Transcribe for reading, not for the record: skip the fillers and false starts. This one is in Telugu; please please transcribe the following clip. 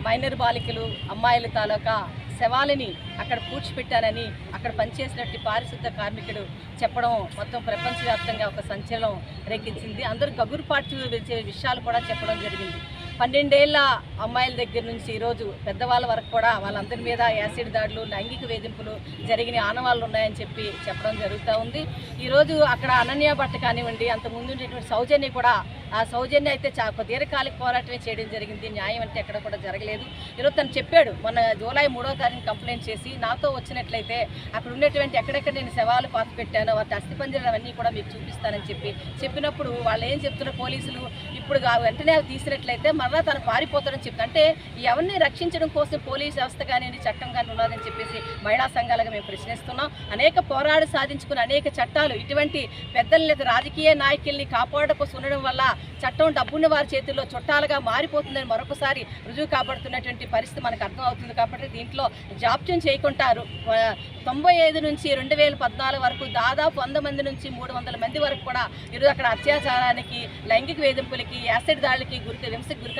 మైనర్ బాలికలు అమ్మాయిల తాలూకా శవాలని అక్కడ పూడ్చిపెట్టారని అక్కడ పనిచేసినట్టు పారిశుద్ధ కార్మికుడు చెప్పడం మొత్తం ప్రపంచవ్యాప్తంగా ఒక సంచలనం రేకెత్తింది. అందరూ గగురుపాటు వచ్చే విషయాలు కూడా చెప్పడం జరిగింది. 12 ఏళ్ల అమ్మాయిల దగ్గర నుంచి ఈరోజు పెద్దవాళ్ళ వరకు కూడా వాళ్ళందరి మీద యాసిడ్ దాడులు, లైంగిక వేధింపులు జరిగిన ఆనవాళ్ళు ఉన్నాయని చెప్పడం జరుగుతూ ఉంది. ఈరోజు అక్కడ అనన్య భట్ కానివ్వండి, అంతకుముందు ఉండేటువంటి సౌజన్య కూడా, ఆ సౌజన్య అయితే దీర్ఘకాలిక పోరాటమే చేయడం జరిగింది. న్యాయం అంటే ఎక్కడ కూడా జరగలేదు. ఈరోజు తను చెప్పాడు, మొన్న జూలై 3వ తారీఖున కంప్లైంట్ చేసి నాతో వచ్చినట్లయితే అక్కడ ఉండేటువంటి ఎక్కడెక్కడ నేను శవాలు పాతి పెట్టానో వాటి అస్థిపంజరాలు అవన్నీ కూడా మీకు చూపిస్తానని చెప్పినప్పుడు వాళ్ళు ఏం చెప్తున్నారు పోలీసులు, ఇప్పుడు వెంటనే అవి తీసినట్లయితే మరలా తను పారిపోతాడని చెప్తాను. అంటే ఎవరిని రక్షించడం కోసం పోలీస్ వ్యవస్థ కానివ్వండి, చట్టం కానీ ఉన్నదని చెప్పేసి మహిళా సంఘాలుగా మేము ప్రశ్నిస్తున్నాం. అనేక పోరాడు సాధించుకున్న అనేక చట్టాలు ఇటువంటి పెద్దలు లేదా రాజకీయ నాయకుల్ని కాపాడడం కోసం ఉండడం వల్ల చట్టం డబ్బున్న వారి చేతుల్లో చుట్టాలుగా మారిపోతుందని మరొకసారి రుజువు కాబడుతున్నటువంటి పరిస్థితి మనకు అర్థం అవుతుంది. కాబట్టి దీంట్లో జాప్యం చేయకుండా 95 నుంచి 2014 వరకు దాదాపు 100 మంది నుంచి 300 మంది వరకు కూడా ఈరోజు అక్కడ అత్యాచారానికి, లైంగిక వేధింపులకి, యాసిడ్ దాడులకి హింసకు గురి